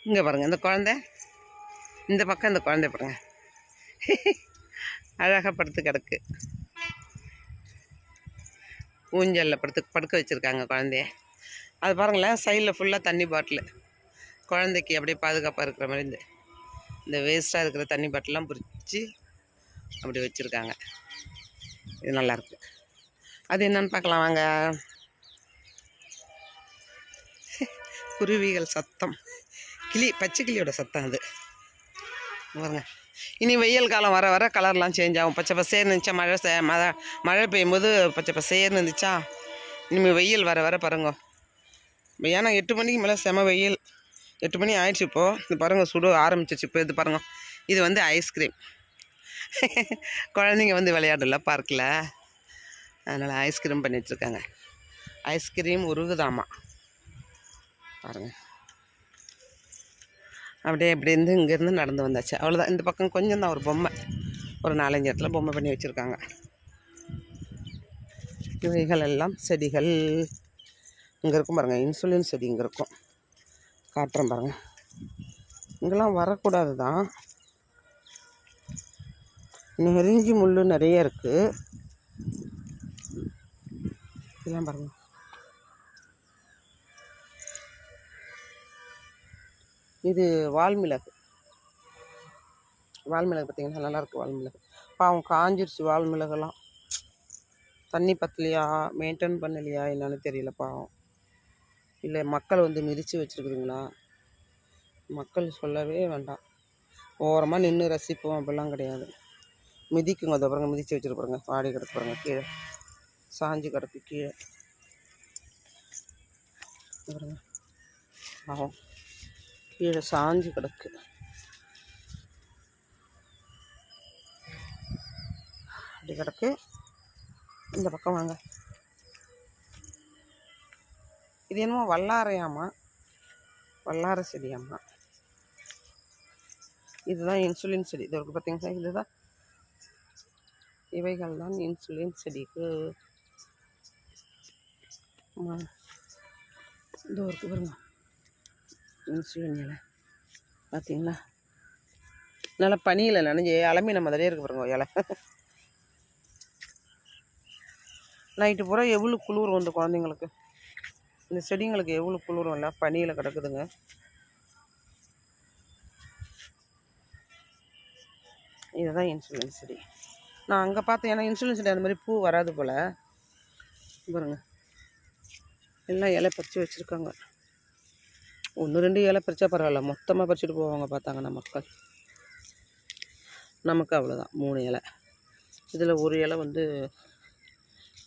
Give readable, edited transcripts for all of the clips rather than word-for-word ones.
இங்கே பாருங்கள், இந்த குழந்தை இந்த பக்கம், இந்த குழந்தை பாருங்கள் அழகாக படுத்து கிடக்கு. ஊஞ்சலில் படுக்க வச்சுருக்காங்க குழந்தைய. அது பாருங்களேன், சைடில் ஃபுல்லாக தண்ணி பாட்டில். குழந்தைக்கு அப்படியே பாதுகாப்பாக இருக்கிற மாதிரி இந்த வேஸ்ட்டாக இருக்கிற தண்ணி பாட்டிலாம் பிரித்து அப்படி வச்சுருக்காங்க. இது நல்லாயிருக்கு. அது என்னன்னு பார்க்கலாம் வாங்க. குருவிகள் சத்தம், பச்சை கிளியோட சத்தம் அது பாருங்க. இனி வெயில் காலம் வர வர கலர்லாம் சேஞ்ச் ஆகும். பச்சை பசேர்னு இருந்துச்சா, மழை பெய்யும் போது பச்சை பசேர்னு இருந்துச்சா, இனிமேல் வெயில் வர வர பாருங்க. ஏன்னா 8 மணிக்கு மேலே செம வெயில். 8 மணி ஆயிடுச்சு இப்போது. இது பாருங்கள், சுட ஆரம்பிச்சிச்சு இப்போ. இது பாருங்கள், இது வந்து ஐஸ்கிரீம். குழந்தைங்க வந்து விளையாடல பார்க்கில், அதனால் ஐஸ்கிரீம் பண்ணி வச்சுருக்காங்க. ஐஸ்கிரீம் உருகுதாமா பாருங்கள். அப்படியே இப்படி இங்கேருந்து நடந்து வந்தாச்சு, அவ்வளோதான். இந்த பக்கம் கொஞ்சம் தான் ஒரு பொம்மை, ஒரு 4-5 இடத்துல பொம்மை பண்ணி வச்சுருக்காங்க. இவைகள் எல்லாம் செடிகள். இங்கே இருக்கும் பாருங்கள், இன்சுலின் செடி இங்கே இருக்கும், காட்டுறேன் பாருங்கள். இங்கெல்லாம் வரக்கூடாது தான், நெருங்கி முள் நிறைய இருக்குது. இதெல்லாம் பாருங்கள். இது வால்மிளகு. வால்மிளகு பார்த்திங்கன்னா நல்லாயிருக்கு. வால்மிளகு பாவம் காஞ்சிருச்சு. வால்மிளகுலாம் தண்ணி பத்தலையா, மெயின்டைன் பண்ணலையா என்னன்னு தெரியல பாவம். இல்லை மக்கள் வந்து மிதித்து வச்சுருக்குதுங்களா? மக்கள் சொல்லவே வேண்டாம். ஓரமாக நின்று ரசிப்போம் அப்படிலாம் கிடையாது. மிதிக்குங்க. அதை பாருங்க, மிதித்து வச்சுருப்பாருங்க. வாடி கிடக்கு பாருங்க, கீழே சாஞ்சு கிடக்கு கீழே பாருங்க. ஆகும், கீழே சாஞ்சு கிடக்கு. அப்படி கிடக்கு. இந்த பக்கம் வாங்க. இது என்னமோ வல்லாரையாமா, வல்லாரை செடியாம்மா. இதுதான் இன்சுலின் செடி. இது இருக்குது பார்த்தீங்களா, இதுதான். இவைகள் தான் இன்சுலின் செடிக்கு. இது இருக்குது பாருங்க, இன்சுலின் இலை பார்த்தீங்களா. நல்லா பனியில் நனைஞ்சு அலமீன மாதிரியே இருக்குது பாருங்க இலை. நைட்டு பூரா எவ்வளோ குளிர் வந்து குழந்தைங்களுக்கு, இந்த செடிங்களுக்கு எவ்வளோ குளிரும் இல்லை, பனியில் கிடக்குதுங்க. இதுதான் இன்சுலின் செடி. நான் அங்கே பார்த்தேன், ஏன்னா இன்சுலின் செடி அந்த மாதிரி பூ வராது போல். பாருங்க, எல்லாம் இலை பறித்து வச்சுருக்காங்க. 1-2 இலை பறிச்சா பரவாயில்ல, மொத்தமாக பறிச்சுட்டு போவாங்க பார்த்தாங்கன்னா மக்கள். நமக்கு அவ்வளோதான் 3 இலை. இதில் ஒரு இலை வந்து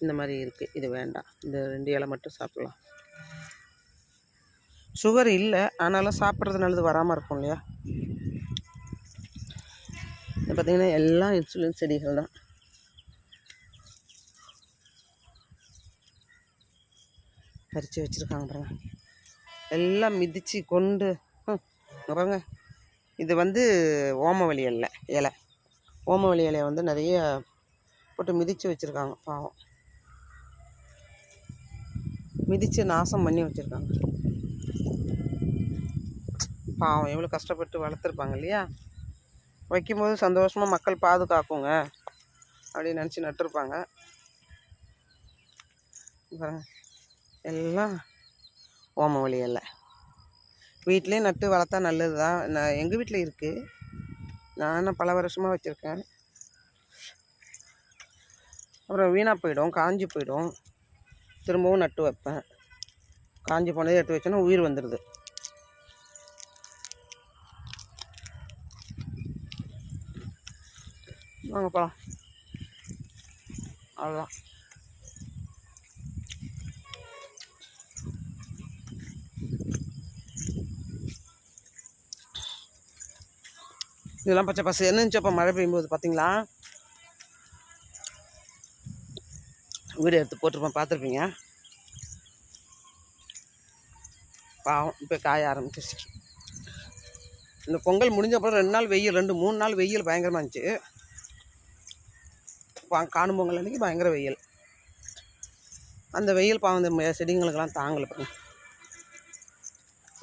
இந்த மாதிரி இருக்குது, இது வேண்டாம். இந்த 2 இலை மட்டும் சாப்பிட்லாம். சுகர் இல்லை, ஆனாலும் சாப்பிட்றது நல்லது, வராமல் இருக்கும் இல்லையா. இது பார்த்திங்கன்னா எல்லாம் இன்சுலின் செடிகள் தான். பறித்து வச்சுருக்காங்க பாருங்க. எல்லாம் மிதித்து கொண்டு பாருங்க. இது வந்து ஓமவல்லி இலை. ஓமவல்லி இலையை வந்து நிறைய போட்டு மிதித்து வச்சுருக்காங்க பாவம். மிதித்து நாசம் பண்ணி வச்சுருக்காங்க பாவம். எவ்வளோ கஷ்டப்பட்டு வளர்த்துருப்பாங்க இல்லையா. வைக்கும்போது சந்தோஷமாக மக்கள் பாதுகாக்குங்க அப்படின்னு நினச்சி நட்டுருப்பாங்க பாருங்க. எல்லாம் ஓமவல்லி இலை. வீட்டிலே நட்டு வளர்த்தா நல்லது தான். நான் எங்கள் வீட்டில் இருக்குது, நான் பல வருஷமாக வச்சுருக்கேன். அப்புறம் வீணாக போயிடும், காஞ்சி போயிடும். திரும்பவும் நட்டு வைப்பேன். காஞ்சி போனதே எடுத்து வச்சோன்னா உயிர் வந்துடுது. வாங்க போகலாம், அவ்வளோதான். இதெல்லாம் பச்சை பசை என்னச்சு. அப்போ மழை பெய்யும்போது பார்த்தீங்களா, வீடியோ எடுத்து போட்டிருப்பேன், பார்த்துருப்பீங்க. பாவம் இப்போ காய ஆரம்பிச்சிருச்சு. இந்த பொங்கல் முடிஞ்ச அப்புறம் 2 நாள் வெயில், 2-3 நாள் வெயில் பயங்கரமாக இருந்துச்சு. காணும் பொங்கல் அன்றைக்கி பயங்கர வெயில். அந்த வெயில் பாவம் இந்த செடிங்களுக்கெல்லாம் தாங்கலை பாருங்க,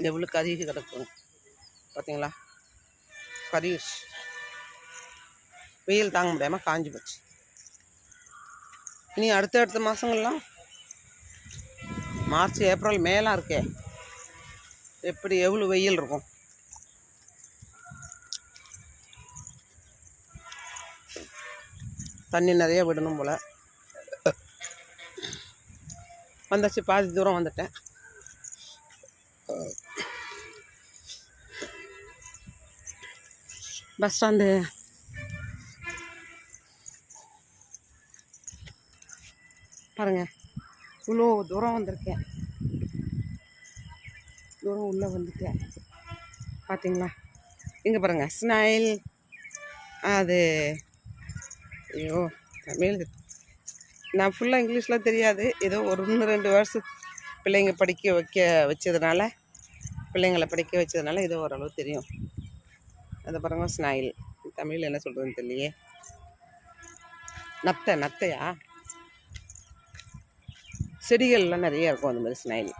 எவ்வளோ கருகி கிடக்குங்க. பார்த்தீங்களா, கரியூஸ். வெயில் தாங்க முடியாமல் காஞ்சி போச்சு. இனி அடுத்த மாதங்கள்லாம் மார்ச் ஏப்ரல் மேலாம் இருக்கே, எப்படி எவ்வளோ வெயில் இருக்கும். தண்ணி நிறைய விடணும் போல். வந்தாச்சு, பாதி தூரம் வந்துட்டேன். பஸ் ஸ்டாண்டு பாருங்கள், இவ்வளோ தூரம் வந்திருக்கேன். தூரம் உள்ளே வந்துட்டேன் பார்த்தீங்களா. இங்கே பாருங்கள், ஸ்னைல். அது ஐயோ, தமிழ் நான் ஃபுல்லாக இங்கிலீஷ்லாம் தெரியாது. ஏதோ ஒரு 1-2 வருஷம் பிள்ளைங்களை படிக்க வச்சதுனால ஏதோ ஓரளவு தெரியும். அதை பாருங்க, ஸ்னைல். தமிழில் என்ன சொல்கிறதுன்னு தெரியலையே. நத்தையா? செடிகள்லாம் நிறைய இருக்கும் அந்த மாதிரி ஸ்னைல்.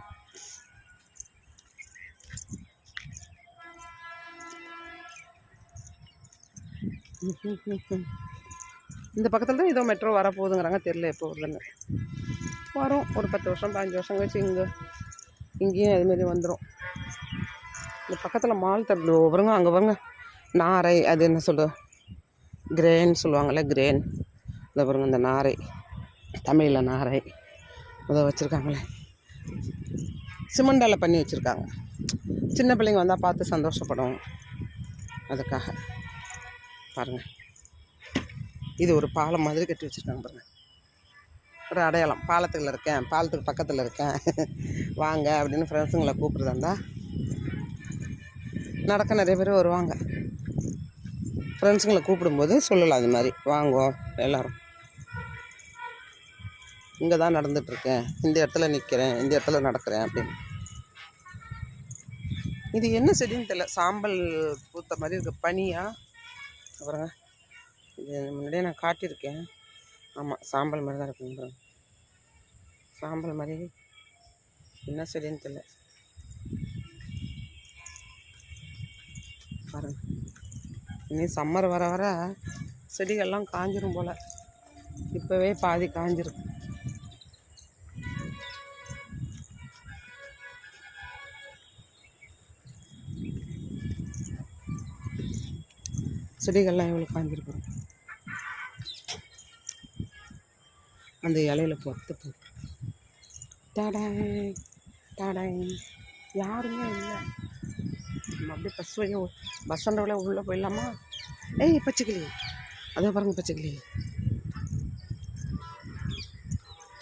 இந்த பக்கத்தில் தான் ஏதோ மெட்ரோ வரப்போகுதுங்கிறாங்க, தெரியல எப்போ வருதுன்னு. வரும் ஒரு 10 வருஷம் 15 வருஷம் கழிச்சு இங்கேயும் அதுமாரி வந்துடும். இந்த பக்கத்தில் மால் தரது பாருங்க, அங்கே பாருங்க நாரை, அது என்ன சொல்கிறது, கிரேன்னு சொல்லுவாங்கள்ல, கிரேன். இதை பாருங்க, இந்த நாரை, தமிழில் நாரை அதை வச்சுருக்காங்களே, சிமெண்டால் பண்ணி வச்சுருக்காங்க. சின்ன பிள்ளைங்க வந்தால் பார்த்து சந்தோஷப்படும், அதுக்காக பாருங்கள். இது ஒரு பாலம் மாதிரி கட்டி வச்சுருக்காங்க பாருங்கள், ஒரு அடையாளம். பாலத்துக்கு பக்கத்தில் இருக்கேன் வாங்க அப்படின்னு ஃப்ரெண்ட்ஸுங்களை கூப்பிட்றதா இருந்தால் நடக்க நிறைய பேர் வருவாங்க. ஃப்ரெண்ட்ஸுங்களை கூப்பிடும்போது சொல்லலாம், அது மாதிரி வாங்கோ எல்லோரும், இங்கே தான் நடந்துகிட்ருக்கேன், இந்த இடத்துல நிற்கிறேன், இந்த இடத்துல நடக்கிறேன் அப்படின்னு. இது என்ன செடின்னு தெரியல, சாம்பல் பூத்த மாதிரி இருக்குது, பனியா. அப்புறங்க இது முன்னாடியே நான் காட்டியிருக்கேன். ஆமாம், சாம்பல் மாதிரி தான் இருக்குங்க, சாம்பல் மாதிரி. என்ன செடின்னு தெரியல பாருங்க. இனி சம்மர் வர வர செடிகள்லாம் காஞ்சிரும் போல். இப்போவே பாதி காஞ்சிருக்கு. செடிகள்லாம் எவ்வளோ காஞ்சிருக்கும். அந்த இலையில பொறுத்து போ டாடாய் டாடாய், யாருமே இல்லை. நம்ம அப்படியே பஸ் ஸ்டாண்டோட உள்ளே போயிடலாமா? ஏய் பச்சைக்கிளி, அதோ பாருங்க பச்சைக்கிளி,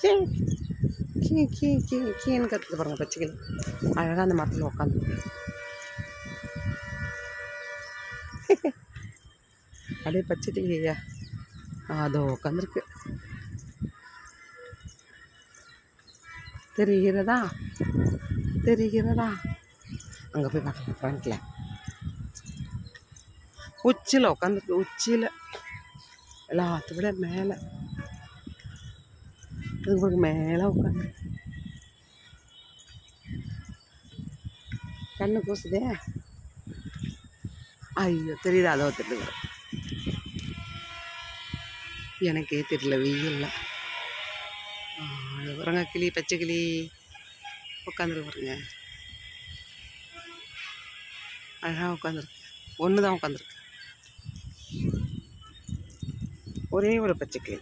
கீ கீ கீ கீ கீன்னு கற்றுது பாருங்க பச்சைக்கிளி. அழகாக அந்த மரத்தில் உட்காந்துருக்கு. அப்படியே பச்சைக்கிளி ஐயா அதோ உட்காந்துருக்கு. தெரிகிறதா? அங்கே போய் பார்க்கலாம், ஃப்ரண்ட்டில் உச்சியில் உட்காந்துருக்கு. உச்சியில் எல்லாத்த விட மேலே, இதுக்கு மேலே உட்காந்து கண்ணு கூசுதே. ஐயோ, தெரியுதா? அதோ தெரியுது, எனக்கே தெரியல வெயில்ல. பாருங்க, கிளி, பச்சை கிளி உட்காந்துருக்கு பாருங்க, அழகாக உட்காந்துருக்கு. ஒன்று தான் உட்காந்துருக்கு, ஒரே ஒரு பச்சை கிளி.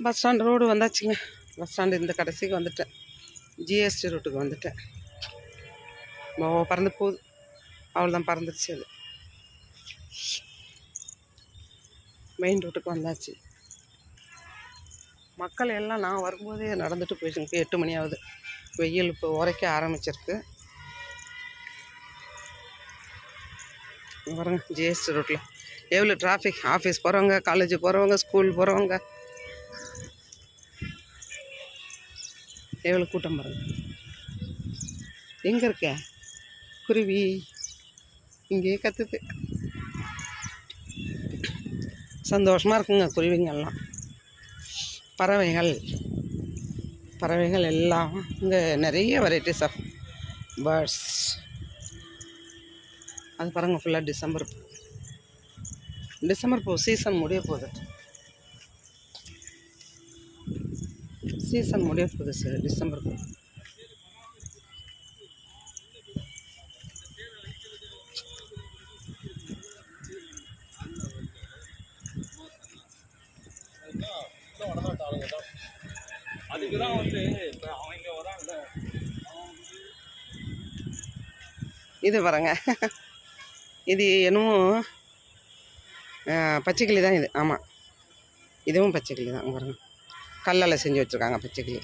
பஸ் ஸ்டாண்டு ரோடு வந்தாச்சுங்க. பஸ் ஸ்டாண்டு இந்த கடைசிக்கு வந்துட்டேன், ஜிஎஸ்டி ரோட்டுக்கு வந்துட்டேன். பறந்து போகுது, அவ்வளோதான், பறந்துருச்சு. அது மெயின் ரோட்டுக்கு வந்தாச்சு. மக்கள் எல்லாம் நான் வரும்போதே நடந்துட்டு போயிடுச்சுங்க. 8 மணி ஆகுது, வெயில் இப்போ உரைக்க ஆரம்பிச்சிருக்கு. பாருங்க, ஜிஎஸ்டி ரோட்டில் எவ்வளோ டிராஃபிக். ஆஃபீஸ் போகிறவங்க, காலேஜ் போகிறவங்க, ஸ்கூல் போகிறவங்க, எவ்வளோ கூட்டம் பாருங்க. எங்கே இருக்க குருவி? இங்கேயே கற்றுது. சந்தோஷமாக இருக்குங்க குருவிங்கெல்லாம். பறவைகள் எல்லாம் இங்கே நிறைய வெரைட்டிஸ் ஆஃப் பேர்ட்ஸ். அது பாருங்கள், ஃபுல்லாக டிசம்பர் பூ சீசன் முடிய போகுது. சார் டிசம்பர் பூ. அதுக்குதான் வந்து அவங்க வராங்க. இது பாருங்க, இது என்னமோ பச்சைக்கிளி தான் இது. ஆமாம், இதுவும் பச்சைக்கிளி தான் பாருங்க. கல்லால் செஞ்சு வச்சுருக்காங்க பச்சைக்கிளி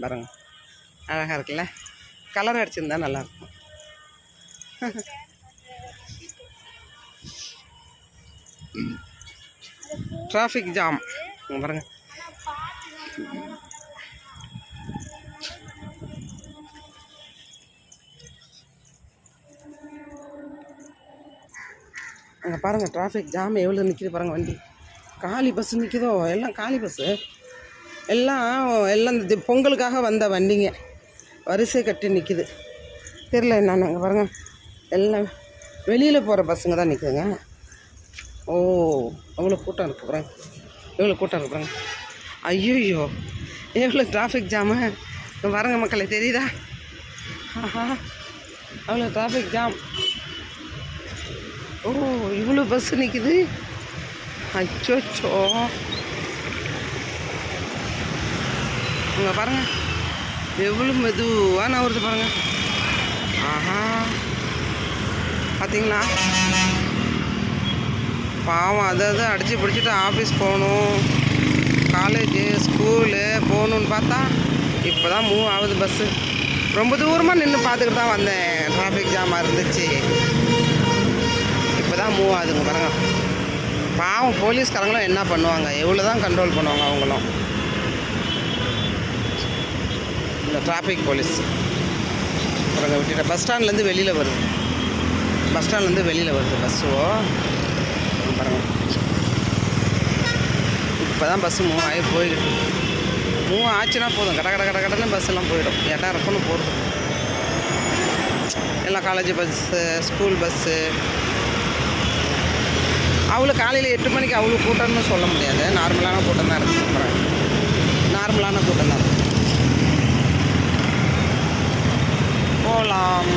பாருங்க. அழகாக இருக்குல்ல, கலர் அடிச்சிருந்தா நல்லாயிருக்கும். டிராஃபிக் ஜாம் பாருங்க. அங்கே பாருங்கள், டிராஃபிக் ஜாம் எவ்வளோ நிற்கிது பாருங்கள். வண்டி காலி பஸ்ஸு நிற்கிதோ, எல்லாம் காலி பஸ்ஸு. எல்லாம் இந்த பொங்கலுக்காக வந்த வண்டிங்க வரிசை கட்டி நிற்கிது. தெரில என்னன்னு. அங்கே பாருங்கள், எல்லாம் வெளியில் போகிற பஸ்ஸுங்க தான் நிற்குதுங்க. ஓ, எவ்வளோ கூட்டம் இருக்குது பாருங்க, எவ்வளோ கூட்டம் இருக்கு பாருங்க. ஐயோ, எவ்வளோ டிராஃபிக் ஜாமு பாருங்க மக்களே, தெரியுதா? ஆஹா, அவ்வளோ டிராஃபிக் ஜாம். ஓ, இவ்வளோ பஸ்ஸு நிற்கிது. அச்சோச்சோ, இங்கே பாருங்கள் எவ்வளோ மெதுவாக நகருது பாருங்கள். ஆஹா, பார்த்தீங்களா? பாவம், அதை அடித்து பிடிச்சிட்டு ஆஃபீஸ் போகணும், காலேஜு ஸ்கூலு போகணுன்னு பார்த்தா இப்போ தான் மூவ் ஆகுது பஸ்ஸு. ரொம்ப தூரமாக நின்று பார்த்துக்கிட்டு தான் வந்தேன், டிராஃபிக் ஜாமாக இருந்துச்சு. இப்போ தான் மூவ் ஆகுதுங்க பாருங்க. பாவம், போலீஸ்காரங்களும் என்ன பண்ணுவாங்க, எவ்வளோ தான் கண்ட்ரோல் பண்ணுவாங்க அவங்களும். இந்த டிராஃபிக் போலீஸ் பாருங்க, விட்டுட்ட பஸ் ஸ்டாண்ட்லேருந்து வெளியில் வருது. பஸ்ஸோ பாருங்க. இப்போ தான் பஸ்ஸு மூவ் ஆகி போய்கிட்டு. மூவ் ஆச்சுன்னா போதும், கடன்னு பஸ்ஸெல்லாம் போயிடும். இடம் இருக்குன்னு போகிறது எல்லாம் காலேஜ் பஸ்ஸு, ஸ்கூல் பஸ்ஸு. அவ்வளோ காலையில் 8 மணிக்கு அவ்வளோ கூட்டம்னு சொல்ல முடியாது. நார்மலான கூட்டம் தான் இருக்குது. நார்மலான கூட்டம் தான் போகலாம்.